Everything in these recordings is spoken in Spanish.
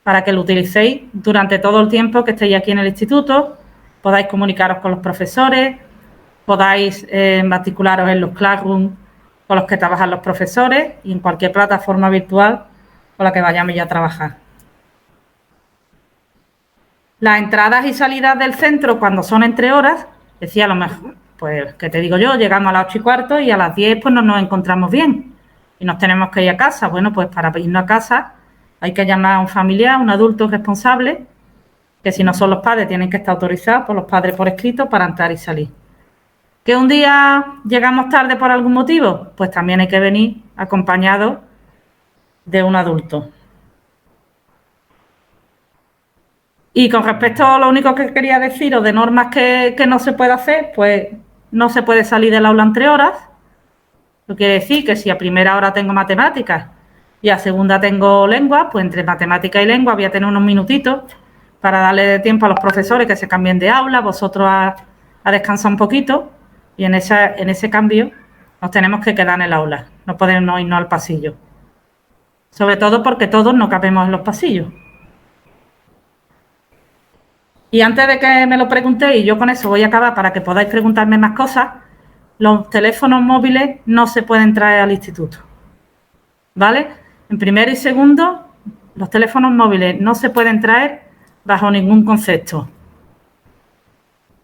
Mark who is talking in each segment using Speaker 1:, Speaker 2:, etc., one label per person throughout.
Speaker 1: para que lo utilicéis durante todo el tiempo que estéis aquí en el instituto, podáis comunicaros con los profesores, podáis matricularos en los classrooms con los que trabajan los profesores y en cualquier plataforma virtual con la que vayamos ya a trabajar. Las entradas y salidas del centro cuando son entre horas, decía a lo mejor, pues, ¿qué te digo yo? Llegamos a las 8:15 y a las 10 pues no nos encontramos bien y nos tenemos que ir a casa. Bueno, pues para irnos a casa hay que llamar a un familiar, un adulto responsable, que si no son los padres tienen que estar autorizados por los padres por escrito para entrar y salir. ¿Que un día llegamos tarde por algún motivo? Pues también hay que venir acompañado de un adulto. Y con respecto a lo único que quería deciros de normas que no se puede hacer, pues no se puede salir del aula entre horas. Lo quiere decir que si a primera hora tengo matemáticas y a segunda tengo lengua, pues entre matemáticas y lengua voy a tener unos minutitos para darle tiempo a los profesores que se cambien de aula, vosotros a descansar un poquito y en ese cambio nos tenemos que quedar en el aula, no podemos irnos al pasillo. Sobre todo porque todos no cabemos en los pasillos. Y antes de que me lo preguntéis, yo con eso voy a acabar para que podáis preguntarme más cosas, los teléfonos móviles no se pueden traer al instituto, ¿vale? En primero y segundo, los teléfonos móviles no se pueden traer bajo ningún concepto.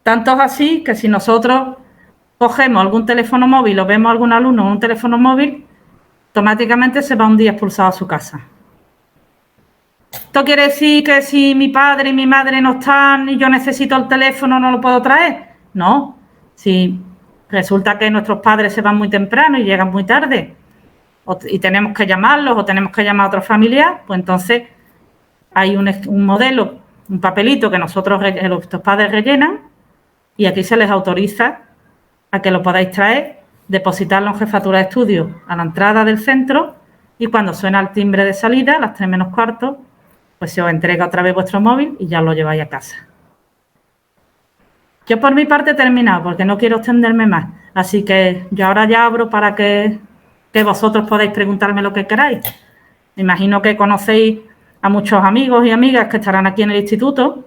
Speaker 1: Tanto es así que si nosotros cogemos algún teléfono móvil o vemos a algún alumno con un teléfono móvil, automáticamente se va un día expulsado a su casa. ¿Esto quiere decir que si mi padre y mi madre no están y yo necesito el teléfono no lo puedo traer? No. Si resulta que nuestros padres se van muy temprano y llegan muy tarde y tenemos que llamarlos o tenemos que llamar a otro familiar, pues entonces hay un modelo, un papelito que nuestros padres rellenan y aquí se les autoriza a que lo podáis traer, depositarlo en jefatura de estudios a la entrada del centro y cuando suena el timbre de salida, a las 3:45, pues se os entrega otra vez vuestro móvil y ya lo lleváis a casa. Yo por mi parte he terminado porque no quiero extenderme más. Así que yo ahora ya abro para que vosotros podáis preguntarme lo que queráis. Me imagino que conocéis a muchos amigos y amigas que estarán aquí en el instituto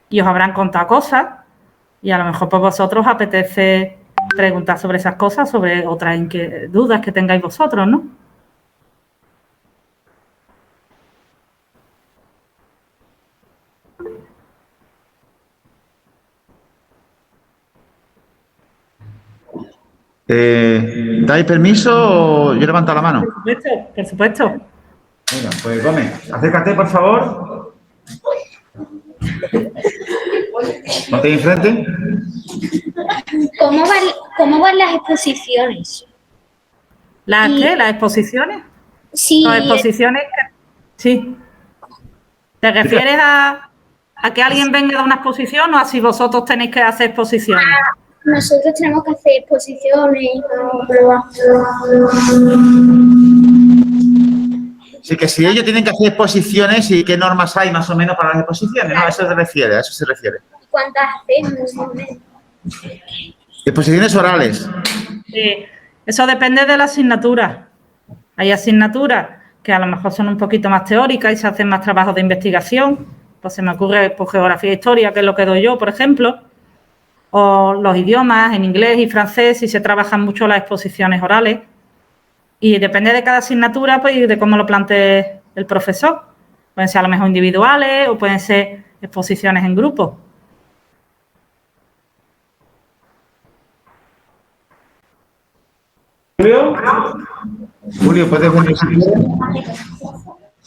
Speaker 1: y os habrán contado cosas y a lo mejor pues vosotros os apetece preguntar sobre esas cosas, sobre otras dudas que tengáis vosotros, ¿no?
Speaker 2: ¿Dais permiso o yo levanto la mano?
Speaker 1: Por supuesto.
Speaker 2: Venga, pues Gómez, acércate, por favor. Ponte enfrente.
Speaker 3: ¿Cómo van las exposiciones?
Speaker 1: ¿Las qué? ¿Las exposiciones?
Speaker 3: Sí.
Speaker 1: Las exposiciones, sí. ¿Te refieres a que alguien venga de una exposición o a si vosotros tenéis que hacer exposiciones?
Speaker 3: Nosotros tenemos que hacer exposiciones.
Speaker 2: Sí, que si ellos tienen que hacer exposiciones y qué normas hay más o menos para las exposiciones, ¿no? A eso se refiere.
Speaker 3: ¿Cuántas hacemos?
Speaker 2: Exposiciones orales.
Speaker 1: Sí, eso depende de la asignatura. Hay asignaturas que a lo mejor son un poquito más teóricas y se hacen más trabajos de investigación. Pues se me ocurre por geografía e historia, que es lo que doy yo, por ejemplo. O los idiomas, en inglés y francés, y se trabajan mucho las exposiciones orales. Y depende de cada asignatura, pues, de cómo lo plantee el profesor. Pueden ser a lo mejor individuales o pueden ser exposiciones en grupo.
Speaker 2: Julio, ¿puedes venir?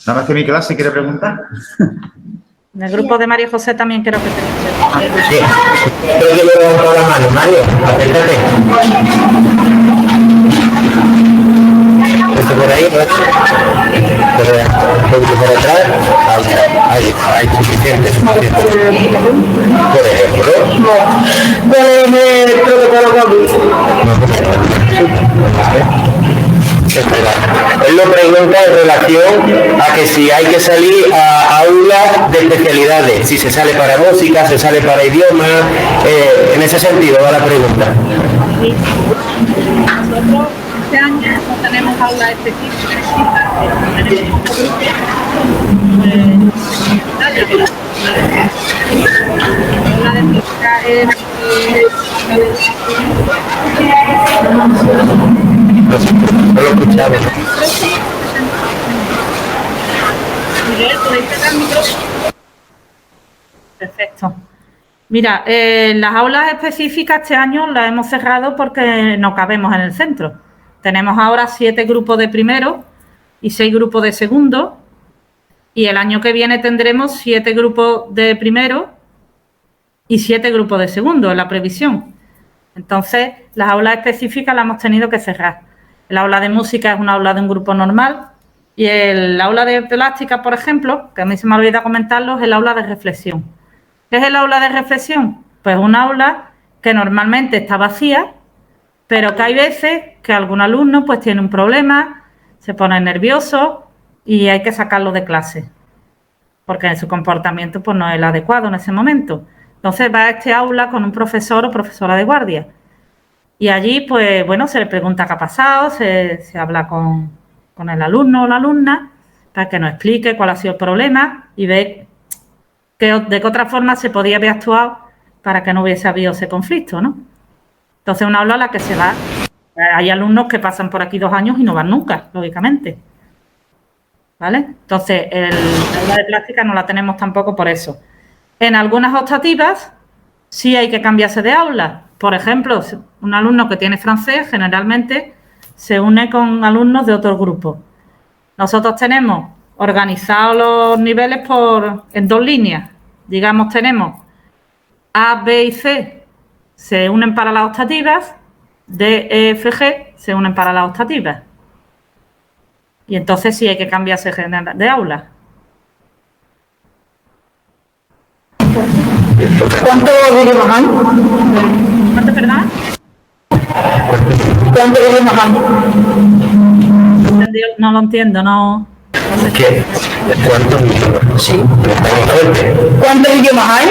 Speaker 2: Nada más que mi clase quiere preguntar.
Speaker 1: En el grupo de María José también creo que tenéis.
Speaker 4: Sí, creo que le he dado la mano. Mario, acércate. Esto por ahí, por atrás, hay suficiente. Por ejemplo, él lo pregunta en relación a que si hay que salir a aulas de especialidades, si se sale para música, se sale para idiomas, en ese sentido va la pregunta.
Speaker 1: Sí. Nosotros este año no tenemos aulas específicas, tenemos
Speaker 4: No lo escuchaba.
Speaker 1: Perfecto. Mira, las aulas específicas este año las hemos cerrado porque no cabemos en el centro. Tenemos ahora 7 grupos de primero y 6 grupos de segundo. Y el año que viene tendremos 7 grupos de primero y 7 grupos de segundo, en la previsión. Entonces, las aulas específicas las hemos tenido que cerrar. El aula de música es una aula de un grupo normal y el aula de plástica, por ejemplo, que a mí se me ha olvidado comentarlo, es el aula de reflexión. ¿Qué es el aula de reflexión? Pues un aula que normalmente está vacía, pero que hay veces que algún alumno pues tiene un problema, se pone nervioso y hay que sacarlo de clase, porque su comportamiento pues no es el adecuado en ese momento. Entonces va a este aula con un profesor o profesora de guardia. Y allí, pues, bueno, se le pregunta qué ha pasado, se habla con el alumno o la alumna para que nos explique cuál ha sido el problema y ve de qué otra forma se podía haber actuado para que no hubiese habido ese conflicto, ¿no? Entonces, una aula a la que se va. Hay alumnos que pasan por aquí 2 años y no van nunca, lógicamente. ¿Vale? Entonces, la aula de plástica no la tenemos tampoco por eso. En algunas optativas sí hay que cambiarse de aula. Por ejemplo, un alumno que tiene francés generalmente se une con alumnos de otro grupo. Nosotros tenemos organizados los niveles en 2 líneas. Digamos, tenemos A, B y C se unen para las optativas, D, E, F, G se unen para las optativas. Y entonces sí hay que cambiarse de aula.
Speaker 5: ¿Cuántos idiomas hay?
Speaker 1: ¿Cuánto, verdad?
Speaker 5: ¿Cuántos idiomas hay?
Speaker 1: No lo entiendo, no.
Speaker 4: ¿Qué? ¿Cuántos idiomas? Sí.
Speaker 5: ¿Cuántos idiomas hay?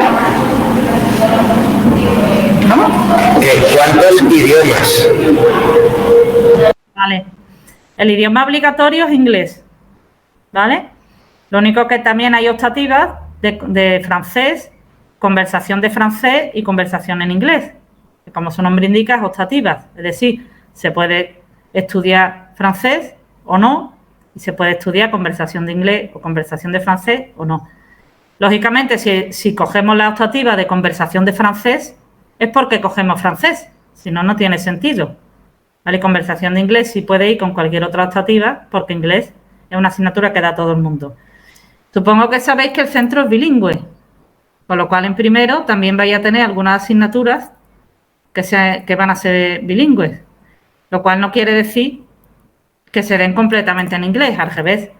Speaker 4: ¿Cuántos idiomas?
Speaker 1: Vale. El idioma obligatorio es inglés, ¿vale? Lo único que también hay optativas de francés, conversación de francés y conversación en inglés. Que como su nombre indica, es optativas. Es decir, se puede estudiar francés o no, y se puede estudiar conversación de inglés o conversación de francés o no. Lógicamente, si cogemos la optativa de conversación de francés, es porque cogemos francés. Si no, no tiene sentido. ¿Vale? Conversación de inglés sí puede ir con cualquier otra optativa, porque inglés es una asignatura que da todo el mundo. Supongo que sabéis que el centro es bilingüe, con lo cual en primero también vais a tener algunas asignaturas que van a ser bilingües, lo cual no quiere decir que se den completamente en inglés, al revés.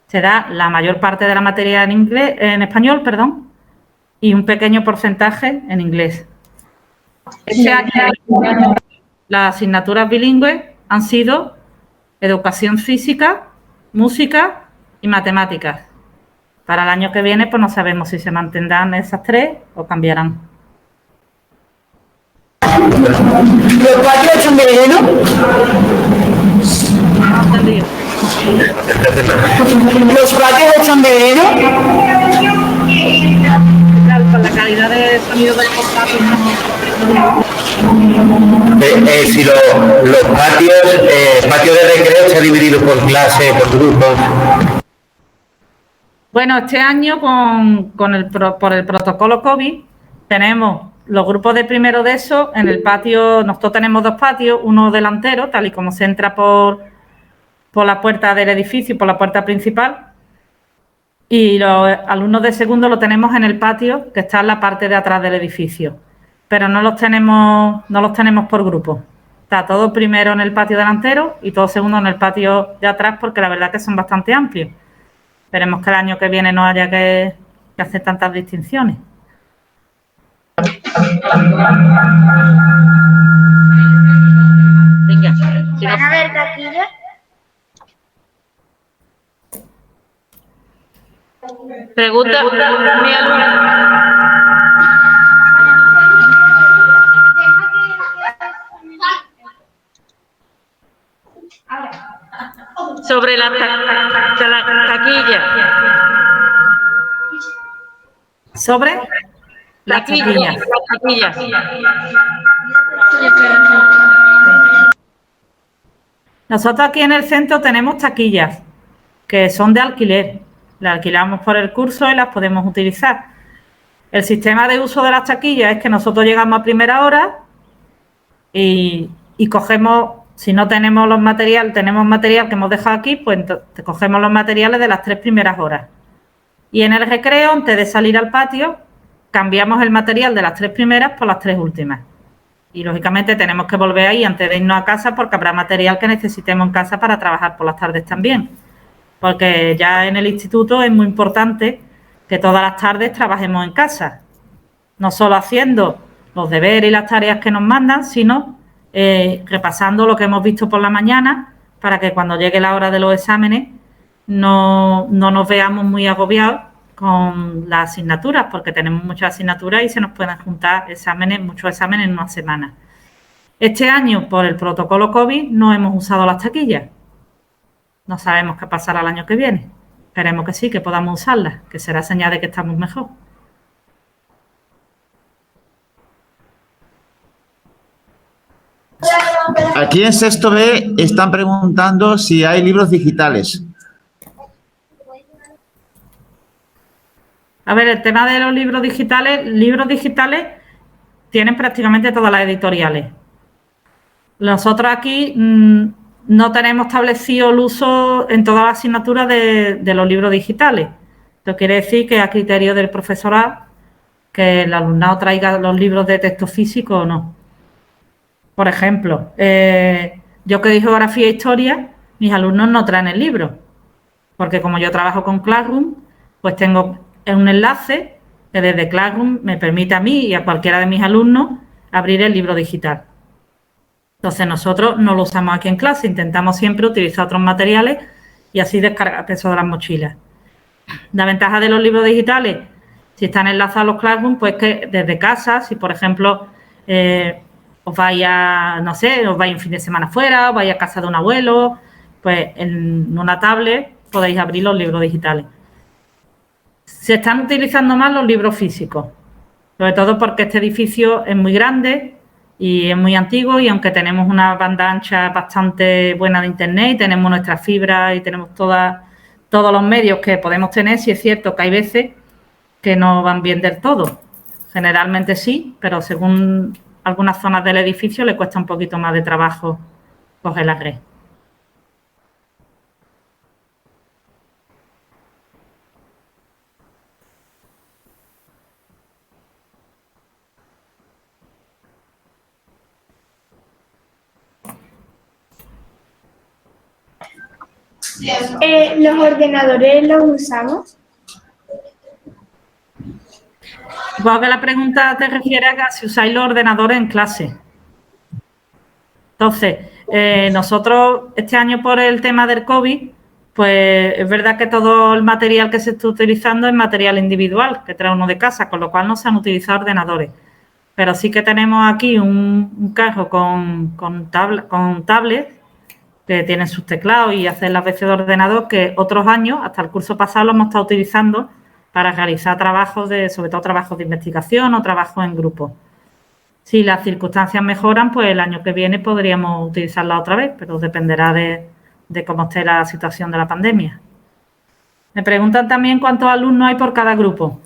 Speaker 1: Se da la mayor parte de la materia en español, perdón, y un pequeño porcentaje en inglés. Este año las asignaturas bilingües han sido educación física, música y matemáticas. Para el año que viene, pues no sabemos si se mantendrán esas 3 o cambiarán.
Speaker 5: ¿Los patios son de veneno?
Speaker 1: No he entendido.
Speaker 5: ¿Los patios son de veneno?
Speaker 1: Con la calidad de sonido del portátil no.
Speaker 4: Si los patios de recreo se han dividido por clase, por grupos.
Speaker 1: Bueno, este año por el protocolo COVID tenemos los grupos de primero de eso en el patio. Nosotros tenemos 2 patios, uno delantero, tal y como se entra por la puerta del edificio y por la puerta principal, y los alumnos de segundo lo tenemos en el patio que está en la parte de atrás del edificio, pero no los tenemos por grupo. Está todo primero en el patio delantero y todo segundo en el patio de atrás, porque la verdad que son bastante amplios. Esperemos que el año que viene no haya que hacer tantas distinciones. Venga, si no...
Speaker 3: ¿Van a haber taquillas?
Speaker 1: Pregunta mi alumno. Sobre la taquilla. sobre las taquillas. Nosotros aquí en el centro tenemos taquillas que son de alquiler. Las alquilamos por el curso y las podemos utilizar. El sistema de uso de las taquillas es que nosotros llegamos a primera hora y cogemos, si no tenemos los materiales, tenemos material que hemos dejado aquí, pues entonces cogemos los materiales de las 3 primeras horas. Y en el recreo, antes de salir al patio, cambiamos el material de las 3 primeras por las 3 últimas. Y, lógicamente, tenemos que volver ahí antes de irnos a casa porque habrá material que necesitemos en casa para trabajar por las tardes también. Porque ya en el instituto es muy importante que todas las tardes trabajemos en casa. No solo haciendo los deberes y las tareas que nos mandan, sino repasando lo que hemos visto por la mañana para que cuando llegue la hora de los exámenes no nos veamos muy agobiados con las asignaturas, porque tenemos muchas asignaturas y se nos pueden juntar muchos exámenes en una semana. Este año, por el protocolo COVID, no hemos usado las taquillas. No sabemos qué pasará el año que viene. Esperemos que sí, que podamos usarlas, que será señal de que estamos mejor.
Speaker 2: Aquí en sexto B están preguntando si hay libros digitales.
Speaker 1: A ver, el tema de los libros digitales tienen prácticamente todas las editoriales. Nosotros aquí no tenemos establecido el uso en todas las asignaturas de los libros digitales. Esto quiere decir que a criterio del profesorado que el alumnado traiga los libros de texto físico o no. Por ejemplo, yo que doy geografía e historia, mis alumnos no traen el libro, porque como yo trabajo con Classroom, pues tengo un enlace que desde Classroom me permite a mí y a cualquiera de mis alumnos abrir el libro digital. Entonces, nosotros no lo usamos aquí en clase, intentamos siempre utilizar otros materiales y así descargar peso de las mochilas. La ventaja de los libros digitales, si están enlazados a los Classroom, pues que desde casa, si por ejemplo os vaya, no sé, os vais un fin de semana fuera, os vais a casa de un abuelo, pues en una tablet podéis abrir los libros digitales. Se están utilizando más los libros físicos, sobre todo porque este edificio es muy grande y es muy antiguo, y aunque tenemos una banda ancha bastante buena de internet y tenemos nuestras fibras y tenemos todos los medios que podemos tener, sí es cierto que hay veces que no van bien del todo. Generalmente sí, pero según algunas zonas del edificio le cuesta un poquito más de trabajo coger la red.
Speaker 6: ¿Los ordenadores los usamos?
Speaker 1: Supongo que la pregunta te refiere a si usáis los ordenadores en clase. Entonces, nosotros este año por el tema del COVID, pues es verdad que todo el material que se está utilizando es material individual, que trae uno de casa, con lo cual no se han utilizado ordenadores. Pero sí que tenemos aquí un carro con tablets que tienen sus teclados y hacen las veces de ordenador, que otros años, hasta el curso pasado, lo hemos estado utilizando para realizar trabajos sobre todo trabajos de investigación o trabajos en grupo. Si las circunstancias mejoran, pues el año que viene podríamos utilizarla otra vez, pero dependerá de cómo esté la situación de la pandemia. Me preguntan también cuántos alumnos hay por cada grupo.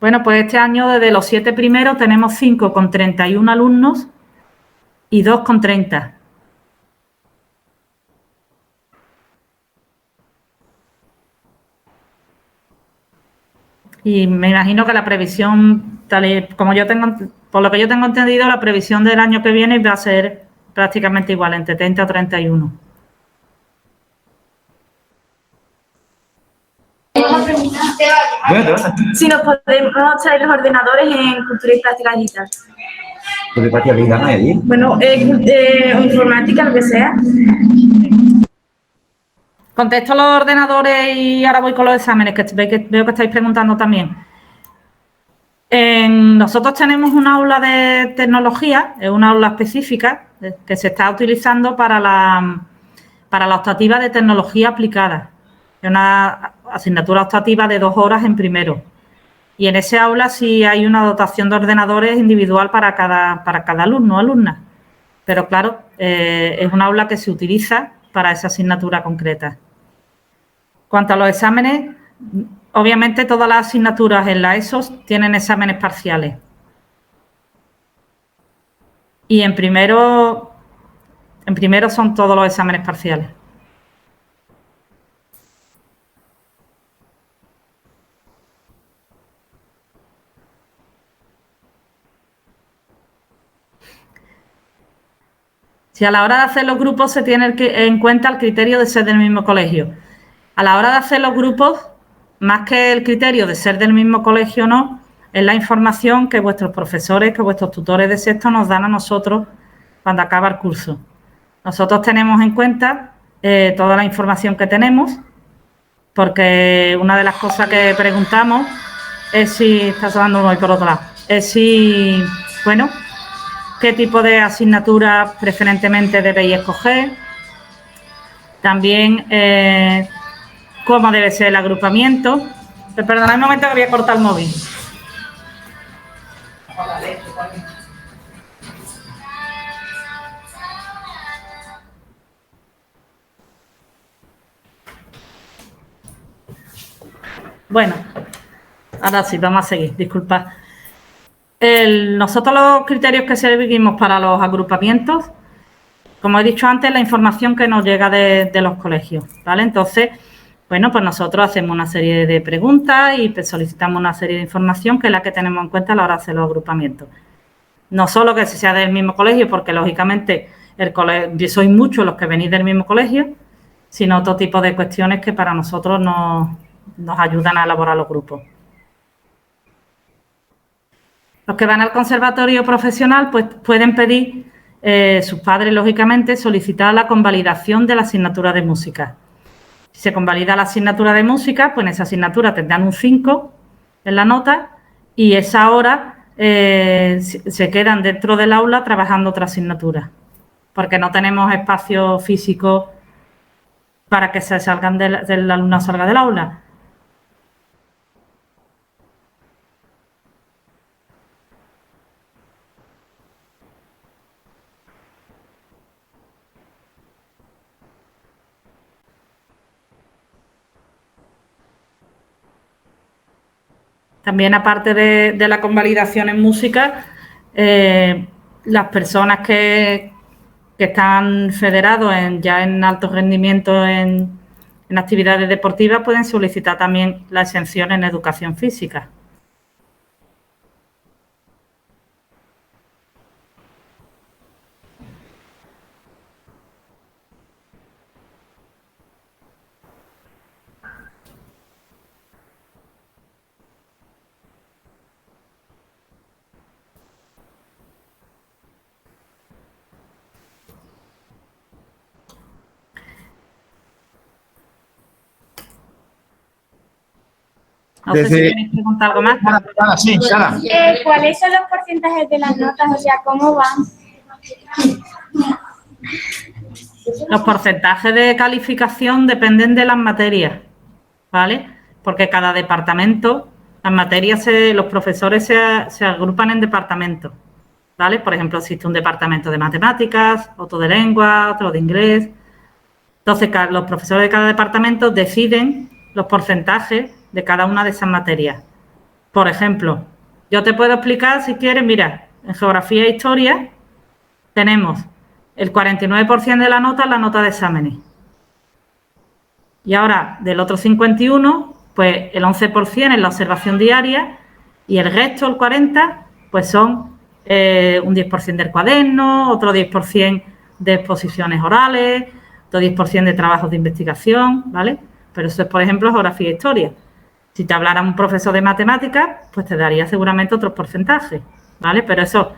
Speaker 1: Bueno, pues este año desde los 7 primeros tenemos 5 con 31 alumnos y 2 con 30. Y me imagino que la previsión, por lo que yo tengo entendido, la previsión del año que viene va a ser prácticamente igual, entre 30 o 31.
Speaker 6: Si nos podemos traer los ordenadores en cultura y práctica digital. Bueno, informática, lo que sea.
Speaker 1: Contesto los ordenadores y ahora voy con los exámenes, que veo que estáis preguntando también. Nosotros tenemos un aula de tecnología, es una aula específica que se está utilizando para la optativa de tecnología aplicada. Es una asignatura optativa de 2 horas en primero. Y en ese aula sí hay una dotación de ordenadores individual para cada alumno o alumna. Pero claro, es un aula que se utiliza para esa asignatura concreta. Cuanto a los exámenes, obviamente todas las asignaturas en la ESO tienen exámenes parciales. Y en primero son todos los exámenes parciales. Si a la hora de hacer los grupos se tiene en cuenta el criterio de ser del mismo colegio. A la hora de hacer los grupos, más que el criterio de ser del mismo colegio o no, es la información que vuestros profesores, que vuestros tutores de sexto nos dan a nosotros cuando acaba el curso. Nosotros tenemos en cuenta toda la información que tenemos, porque una de las cosas que preguntamos es si, está sonando uno y por otro lado, es si, bueno, qué tipo de asignatura preferentemente debéis escoger. También cómo debe ser el agrupamiento. Pero perdonad un momento que voy a cortar el móvil. Bueno, ahora sí, vamos a seguir, disculpad. Nosotros los criterios que seguimos para los agrupamientos, como he dicho antes, la información que nos llega de los colegios, ¿vale? Entonces, bueno, pues nosotros hacemos una serie de preguntas y solicitamos una serie de información que es la que tenemos en cuenta a la hora de hacer los agrupamientos. No solo que sea del mismo colegio, porque lógicamente sois muchos los que venís del mismo colegio, sino otro tipo de cuestiones que para nosotros nos ayudan a elaborar los grupos. Los que van al conservatorio profesional pues pueden pedir, sus padres, lógicamente, solicitar la convalidación de la asignatura de música. Si se convalida la asignatura de música, pues en esa asignatura tendrán un 5 en la nota y esa hora se quedan dentro del aula trabajando otra asignatura, porque no tenemos espacio físico para que se salgan del alumno salga del aula. También, aparte de la convalidación en música, las personas que están federados ya en alto rendimiento en actividades deportivas pueden solicitar también la exención en educación física. No sé si queréis preguntar algo más.
Speaker 2: Sí, Sara.
Speaker 3: ¿Cuáles son los porcentajes de las notas? O sea, ¿cómo van?
Speaker 1: Los porcentajes de calificación dependen de las materias, ¿vale? Porque cada departamento, las materias, los profesores se agrupan en departamentos, ¿vale? Por ejemplo, existe un departamento de matemáticas, otro de lengua, otro de inglés. Entonces, los profesores de cada departamento deciden los porcentajes de cada una de esas materias. Por ejemplo, yo te puedo explicar, si quieres, mira, en geografía e historia tenemos el 49% de la nota de exámenes. Y ahora, del otro 51%, pues el 11% es la observación diaria y el resto, el 40%, pues son un 10% del cuaderno, otro 10% de exposiciones orales, otro 10% de trabajos de investigación, ¿vale? Pero eso es, por ejemplo, geografía e historia. Si te hablara un profesor de matemáticas, pues te daría seguramente otros porcentajes, ¿vale? Pero eso,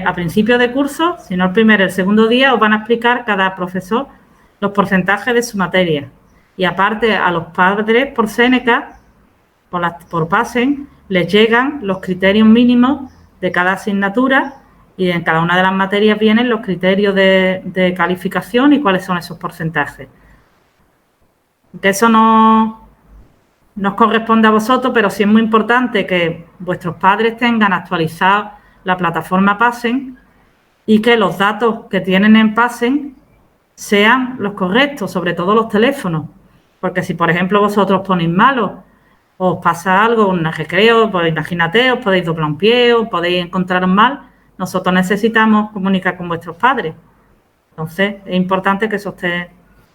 Speaker 1: a principio de curso, si no el primer, el segundo día, os van a explicar cada profesor los porcentajes de su materia. Y aparte, a los padres por Seneca, por PASEN, les llegan los criterios mínimos de cada asignatura y en cada una de las materias vienen los criterios de calificación y cuáles son esos porcentajes. Que eso no no os corresponde a vosotros, pero sí es muy importante que vuestros padres tengan actualizada la plataforma Passen y que los datos que tienen en Passen sean los correctos, sobre todo los teléfonos. Porque si, por ejemplo, vosotros ponéis malos, o os pasa algo, un recreo, pues imagínate, os podéis doblar un pie, o podéis encontraros mal, nosotros necesitamos comunicar con vuestros padres. Entonces, es importante que eso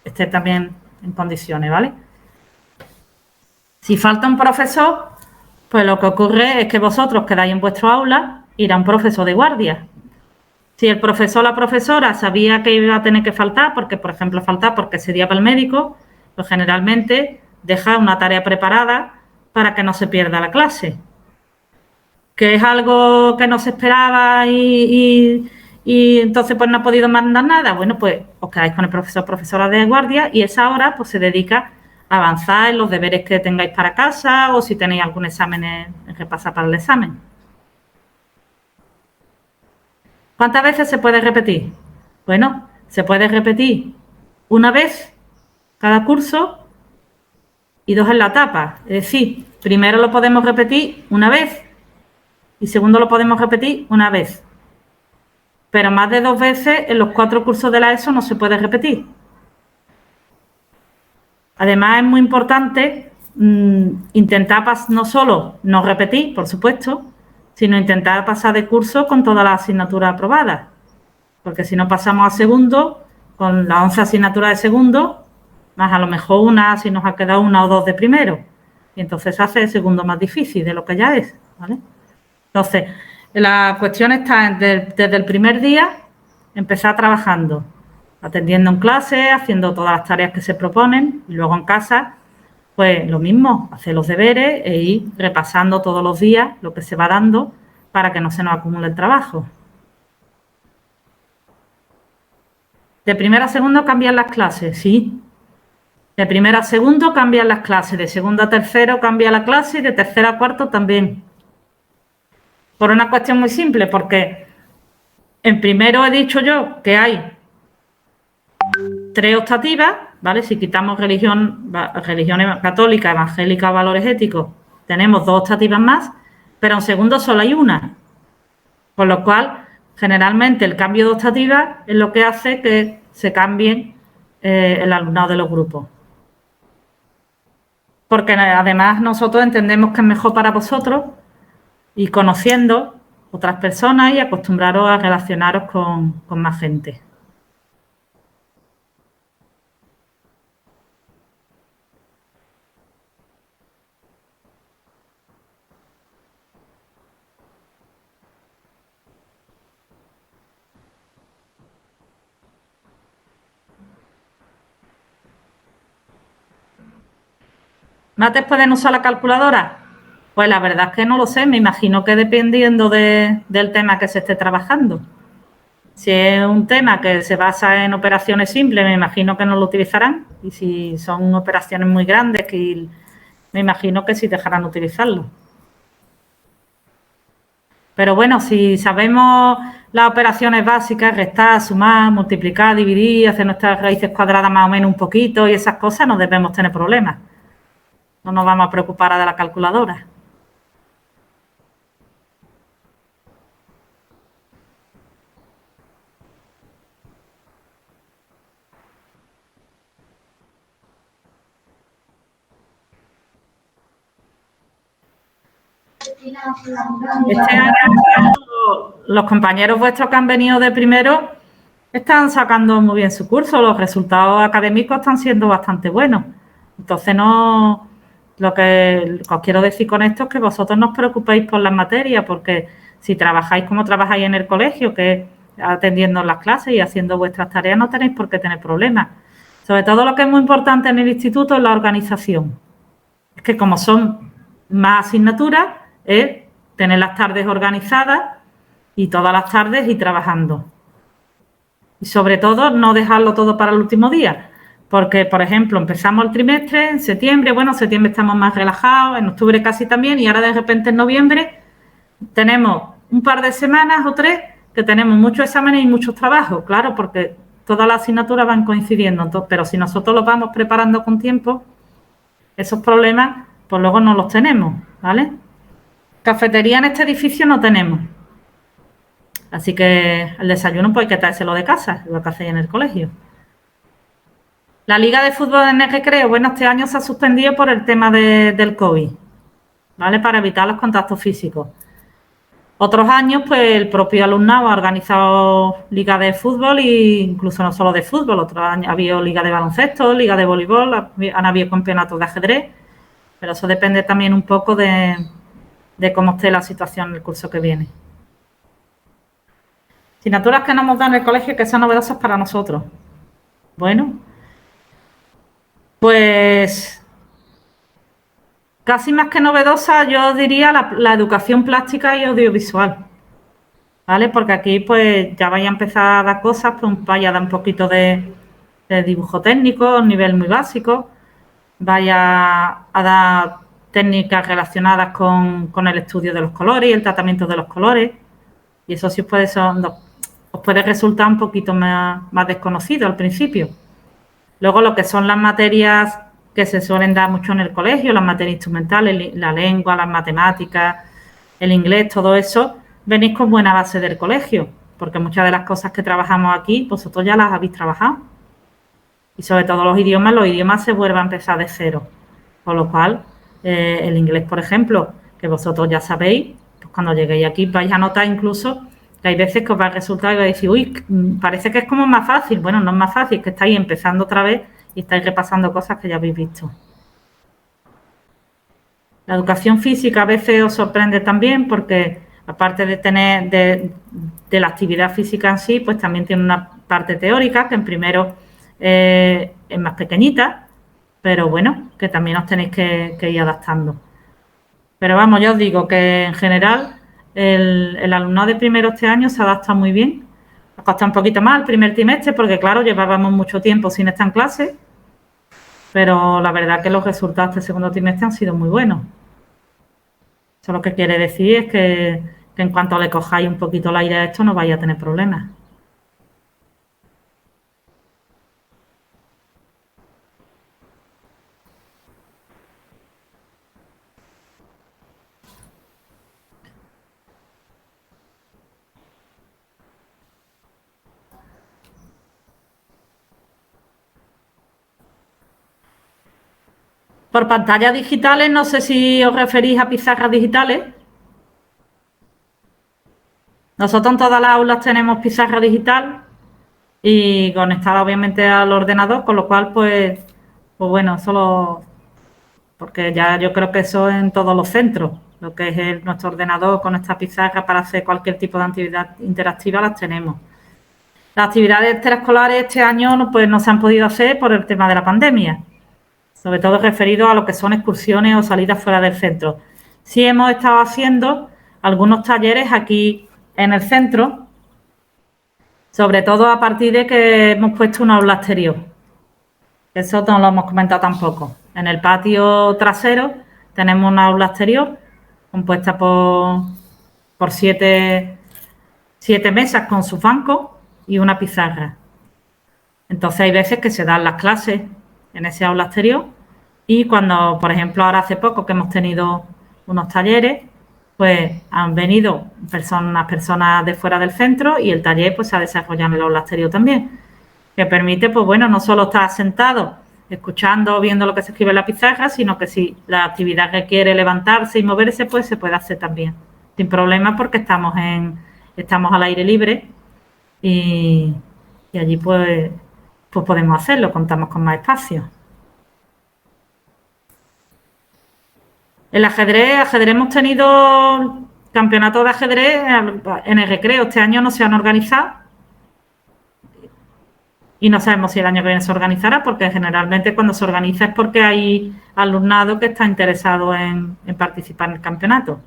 Speaker 1: esté también en condiciones, ¿vale? Si falta un profesor, pues lo que ocurre es que vosotros quedáis en vuestro aula, irá un profesor de guardia. Si el profesor o la profesora sabía que iba a tener que faltar, porque, por ejemplo, faltar porque ese día va el médico, pues generalmente deja una tarea preparada para que no se pierda la clase. Que es algo que no se esperaba y entonces pues no ha podido mandar nada, bueno, pues os quedáis con el profesor o profesora de guardia y esa hora pues se dedica a avanzar en los deberes que tengáis para casa o si tenéis algún examen en repasar para el examen. ¿Cuántas veces se puede repetir? Bueno, se puede repetir una vez cada curso y 2 en la etapa. Es decir, primero lo podemos repetir una vez y segundo lo podemos repetir una vez. Pero más de 2 veces en los 4 cursos de la ESO no se puede repetir. Además, es muy importante intentar no solo no repetir, por supuesto, sino intentar pasar de curso con todas las asignaturas aprobadas. Porque si no pasamos a segundo, con las 11 asignaturas de segundo, más a lo mejor una, si nos ha quedado 1 o 2 de primero. Y entonces hace el segundo más difícil de lo que ya es, ¿vale? Entonces, la cuestión está desde el primer día, empezar trabajando, atendiendo en clase, haciendo todas las tareas que se proponen y luego en casa, pues lo mismo, hacer los deberes e ir repasando todos los días lo que se va dando para que no se nos acumule el trabajo. De primero a segundo cambian las clases, sí. De primero a segundo cambian las clases, de segundo a tercero cambia la clase y de tercero a cuarto también. Por una cuestión muy simple, porque en primero he dicho yo que hay 3 optativas, ¿vale? Si quitamos religión católica, evangélica o valores éticos, tenemos 2 optativas más, pero en segundo solo hay una. Con lo cual, generalmente el cambio de optativas es lo que hace que se cambien el alumnado de los grupos. Porque además nosotros entendemos que es mejor para vosotros y conociendo otras personas y acostumbraros a relacionaros con más gente. ¿Mates pueden usar la calculadora? Pues la verdad es que no lo sé, me imagino que dependiendo del tema que se esté trabajando. Si es un tema que se basa en operaciones simples, me imagino que no lo utilizarán. Y si son operaciones muy grandes, me imagino que sí dejarán utilizarlo. Pero bueno, si sabemos las operaciones básicas, restar, sumar, multiplicar, dividir, hacer nuestras raíces cuadradas más o menos un poquito y esas cosas, no debemos tener problemas. No nos vamos a preocupar de la calculadora. Este año los compañeros vuestros que han venido de primero están sacando muy bien su curso, los resultados académicos están siendo bastante buenos. Entonces, lo que os quiero decir con esto es que vosotros no os preocupéis por las materias, porque si trabajáis como trabajáis en el colegio, que es atendiendo las clases y haciendo vuestras tareas, no tenéis por qué tener problemas. Sobre todo lo que es muy importante en el instituto es la organización. Es que como son más asignaturas, es tener las tardes organizadas y todas las tardes ir trabajando. Y sobre todo, no dejarlo todo para el último día. Porque, por ejemplo, empezamos el trimestre en septiembre, bueno, en septiembre estamos más relajados, en octubre casi también, y ahora de repente en noviembre tenemos un par de semanas o 3 que tenemos muchos exámenes y muchos trabajos, claro, porque todas las asignaturas van coincidiendo. Pero si nosotros los vamos preparando con tiempo, esos problemas pues luego no los tenemos, ¿vale? Cafetería en este edificio no tenemos. Así que el desayuno pues hay que traérselo de casa, lo que hacéis en el colegio. La liga de fútbol en el recreo, bueno, este año se ha suspendido por el tema del COVID, ¿vale? Para evitar los contactos físicos. Otros años, pues el propio alumnado ha organizado liga de fútbol e incluso no solo de fútbol, otros años ha habido liga de baloncesto, liga de voleibol, han habido campeonatos de ajedrez, pero eso depende también un poco de cómo esté la situación en el curso que viene. Asignaturas que nos hemos dado en el colegio que son novedosas para nosotros. Bueno, pues casi más que novedosa yo diría la educación plástica y audiovisual, ¿vale? Porque aquí pues ya vaya a empezar a dar cosas, pues vaya a dar un poquito de dibujo técnico, un nivel muy básico, vaya a dar técnicas relacionadas con el estudio de los colores y el tratamiento de los colores, y eso sí os puede resultar un poquito más desconocido al principio. Luego lo que son las materias que se suelen dar mucho en el colegio, las materias instrumentales, la lengua, las matemáticas, el inglés, todo eso, venís con buena base del colegio, porque muchas de las cosas que trabajamos aquí, vosotros ya las habéis trabajado. Y sobre todo los idiomas se vuelven a empezar de cero. Con lo cual, el inglés, por ejemplo, que vosotros ya sabéis, pues cuando lleguéis aquí vais a notar incluso que hay veces que os va a resultar y vais a decir, uy, parece que es como más fácil. Bueno, no es más fácil, es que estáis empezando otra vez y estáis repasando cosas que ya habéis visto. La educación física a veces os sorprende también porque, aparte de tener de la actividad física en sí, pues también tiene una parte teórica que en primero es más pequeñita, pero bueno, que también os tenéis que ir adaptando. Pero vamos, yo os digo que en general el alumnado de primero este año se adapta muy bien. Nos costó un poquito más el primer trimestre porque, claro, llevábamos mucho tiempo sin estar en clase, pero la verdad que los resultados del segundo trimestre han sido muy buenos. Eso lo que quiere decir es que en cuanto le cojáis un poquito el aire a esto no vais a tener problemas. Por pantallas digitales, no sé si os referís a pizarras digitales. Nosotros en todas las aulas tenemos pizarra digital y conectada obviamente al ordenador, con lo cual pues bueno, solo porque ya yo creo que eso en todos los centros, lo que es nuestro ordenador con esta pizarra para hacer cualquier tipo de actividad interactiva las tenemos. Las actividades extraescolares este año no se han podido hacer por el tema de la pandemia, sobre todo referido a lo que son excursiones o salidas fuera del centro. Sí hemos estado haciendo algunos talleres aquí en el centro, sobre todo a partir de que hemos puesto un aula exterior. Eso no lo hemos comentado tampoco. En el patio trasero tenemos una aula exterior compuesta por siete mesas con sus bancos y una pizarra. Entonces hay veces que se dan las clases en ese aula exterior y cuando, por ejemplo, ahora hace poco que hemos tenido unos talleres, pues han venido personas de fuera del centro y el taller pues se ha desarrollado en el aula exterior también, que permite, pues bueno, no solo estar sentado escuchando o viendo lo que se escribe en la pizarra, sino que si la actividad requiere levantarse y moverse, pues se puede hacer también, sin problema porque estamos al aire libre y allí pues podemos hacerlo, contamos con más espacio. El ajedrez hemos tenido campeonatos de ajedrez en el recreo. Este año no se han organizado y no sabemos si el año que viene se organizará, porque generalmente cuando se organiza es porque hay alumnado que está interesado en participar en el campeonato.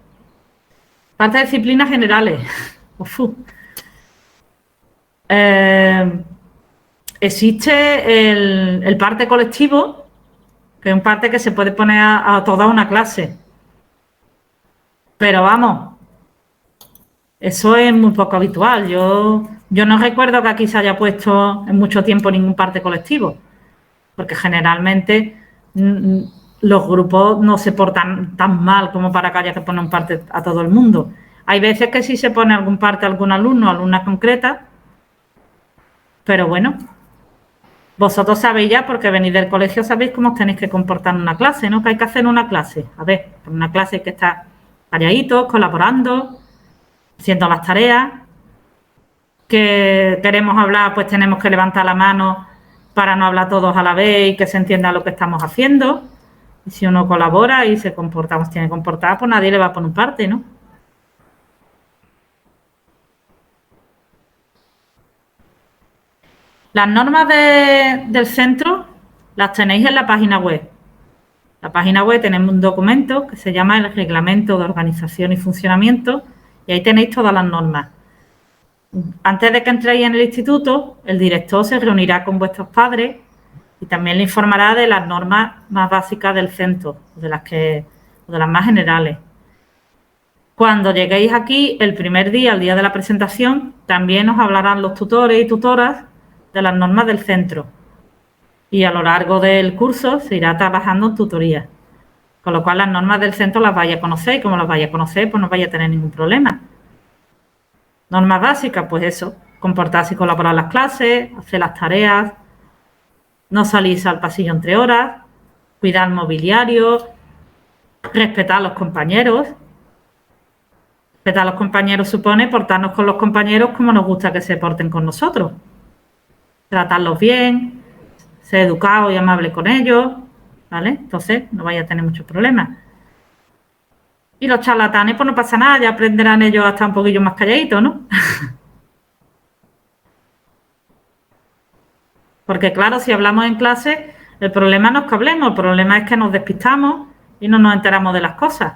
Speaker 1: Parte de disciplinas generales. Existe el parte colectivo, que es un parte que se puede poner a toda una clase. Pero vamos, eso es muy poco habitual. Yo no recuerdo que aquí se haya puesto en mucho tiempo ningún parte colectivo, porque generalmente los grupos no se portan tan mal como para que haya que poner un parte a todo el mundo. Hay veces que sí se pone algún parte a algún alumno, alumna concreta, pero bueno, vosotros sabéis ya, porque venís del colegio, sabéis cómo os tenéis que comportar en una clase, ¿no? ¿Qué hay que hacer en una clase? A ver, en una clase hay que estar calladitos, colaborando, haciendo las tareas. Que queremos hablar, pues tenemos que levantar la mano para no hablar todos a la vez y que se entienda lo que estamos haciendo. Y si uno colabora y se comporta, pues tiene que comportar, pues nadie le va a poner parte, ¿no? Las normas del centro las tenéis en la página web. En la página web tenemos un documento que se llama el Reglamento de Organización y Funcionamiento y ahí tenéis todas las normas. Antes de que entréis en el instituto, el director se reunirá con vuestros padres y también le informará de las normas más básicas del centro, de las más generales. Cuando lleguéis aquí, el primer día, el día de la presentación, también os hablarán los tutores y tutoras de las normas del centro. Y a lo largo del curso se irá trabajando en tutoría. Con lo cual, las normas del centro las vais a conocer y como las vais a conocer, pues no vais a tener ningún problema. Normas básicas, pues eso, comportarse y colaborar en las clases, hacer las tareas, no salirse al pasillo entre horas, cuidar el mobiliario, respetar a los compañeros. Respetar a los compañeros supone portarnos con los compañeros como nos gusta que se porten con nosotros. Tratarlos bien, ser educado y amable con ellos, ¿vale? Entonces, no vaya a tener muchos problemas. Y los charlatanes, pues no pasa nada, ya aprenderán ellos a estar un poquillo más calladitos, ¿no? Porque claro, si hablamos en clase, el problema no es que hablemos, el problema es que nos despistamos y no nos enteramos de las cosas.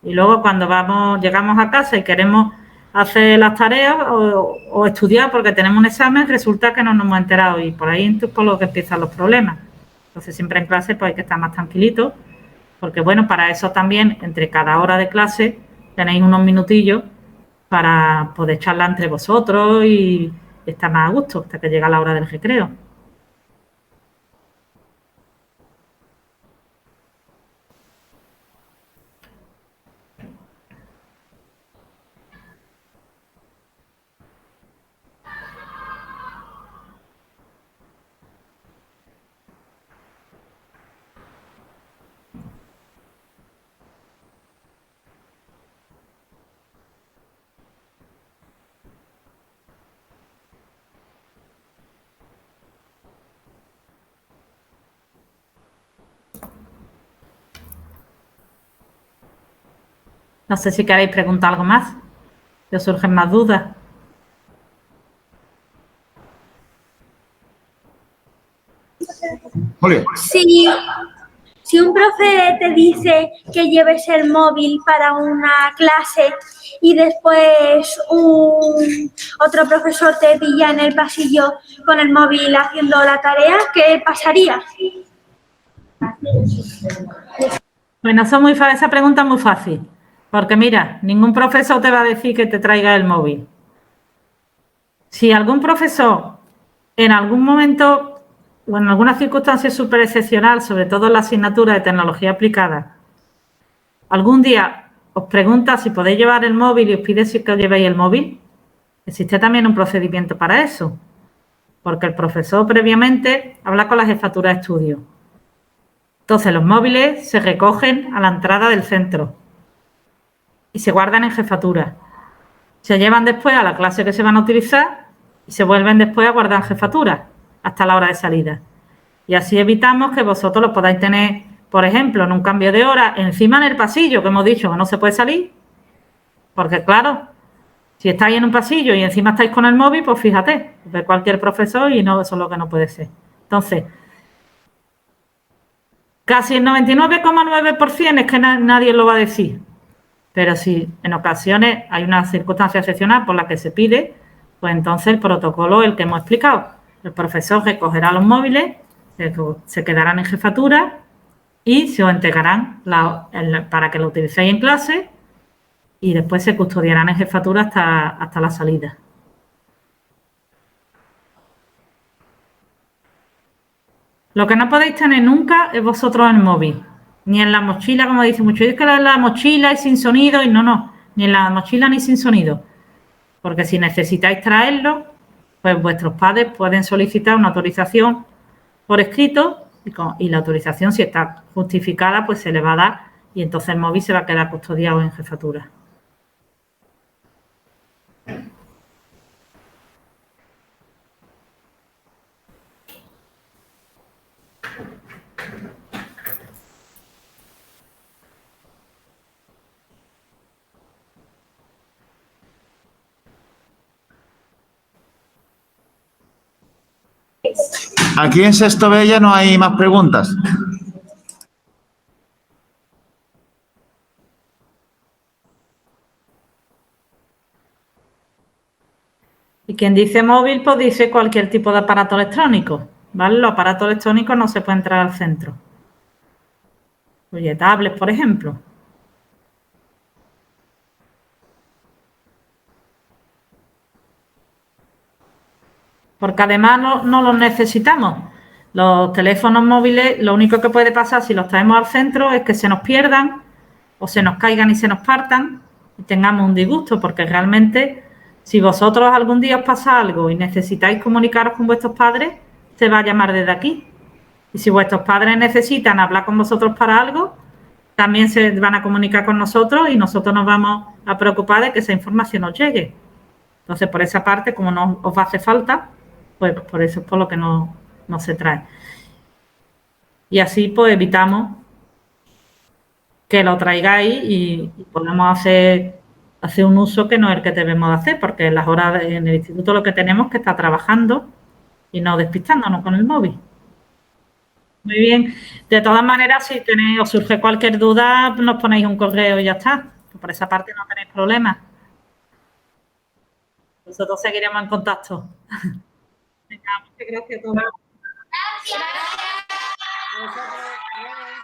Speaker 1: Y luego cuando llegamos a casa y queremos hacer las tareas o estudiar porque tenemos un examen, resulta que no nos hemos enterado y por ahí es por lo que empiezan los problemas. Entonces siempre en clase pues hay que estar más tranquilitos, porque bueno, para eso también entre cada hora de clase tenéis unos minutillos para poder charlar entre vosotros y estar más a gusto hasta que llega la hora del recreo. No sé si queréis preguntar algo más, si os surgen más dudas.
Speaker 2: Julio.
Speaker 3: Si un profe te dice que lleves el móvil para una clase y después otro profesor te pilla en el pasillo con el móvil haciendo la tarea, ¿qué pasaría?
Speaker 1: Bueno, esa pregunta es muy fácil, porque mira, ningún profesor te va a decir que te traiga el móvil. Si algún profesor en algún momento o en alguna circunstancia súper excepcional, sobre todo en la asignatura de tecnología aplicada, algún día os pregunta si podéis llevar el móvil y os pide que os llevéis el móvil, existe también un procedimiento para eso, porque el profesor previamente habla con la jefatura de estudio. Entonces, los móviles se recogen a la entrada del centro y se guardan en jefatura. Se llevan después a la clase que se van a utilizar y se vuelven después a guardar en jefatura hasta la hora de salida. Y así evitamos que vosotros lo podáis tener, por ejemplo, en un cambio de hora, encima en el pasillo, que hemos dicho que no se puede salir, porque claro, si estáis en un pasillo y encima estáis con el móvil, pues fíjate, ve cualquier profesor y no, eso es lo que no puede ser. Entonces, casi el 99,9% es que nadie lo va a decir. Pero si en ocasiones hay una circunstancia excepcional por la que se pide, pues entonces el protocolo es el que hemos explicado. El profesor recogerá los móviles, se quedarán en jefatura y se os entregarán para que lo utilicéis en clase y después se custodiarán en jefatura hasta la salida. Lo que no podéis tener nunca es vosotros el móvil. Ni en la mochila, como dice mucho, es que en la mochila y sin sonido, y no, ni en la mochila ni sin sonido. Porque si necesitáis traerlo, pues vuestros padres pueden solicitar una autorización por escrito y la autorización, si está justificada, pues se le va a dar y entonces el móvil se va a quedar custodiado en jefatura.
Speaker 2: Aquí en Sexto B ya no hay más preguntas.
Speaker 1: Y quien dice móvil, pues dice cualquier tipo de aparato electrónico, ¿vale? Los aparatos electrónicos no se pueden entrar al centro. Oye, tablets, por ejemplo. Porque además no los necesitamos. Los teléfonos móviles, lo único que puede pasar si los traemos al centro es que se nos pierdan o se nos caigan y se nos partan y tengamos un disgusto, porque realmente si vosotros algún día os pasa algo y necesitáis comunicaros con vuestros padres, se va a llamar desde aquí. Y si vuestros padres necesitan hablar con vosotros para algo, también se van a comunicar con nosotros y nosotros nos vamos a preocupar de que esa información os llegue. Entonces, por esa parte, como no os hace falta, pues por eso es por lo que no se trae. Y así, pues, evitamos que lo traigáis y podamos hacer un uso que no es el que debemos hacer, porque en las horas en el instituto lo que tenemos es que estar trabajando y no despistándonos con el móvil. Muy bien. De todas maneras, si os surge cualquier duda, nos ponéis un correo y ya está. Por esa parte no tenéis problema. Nosotros seguiremos en contacto. Venga, muchas gracias a todos. Gracias.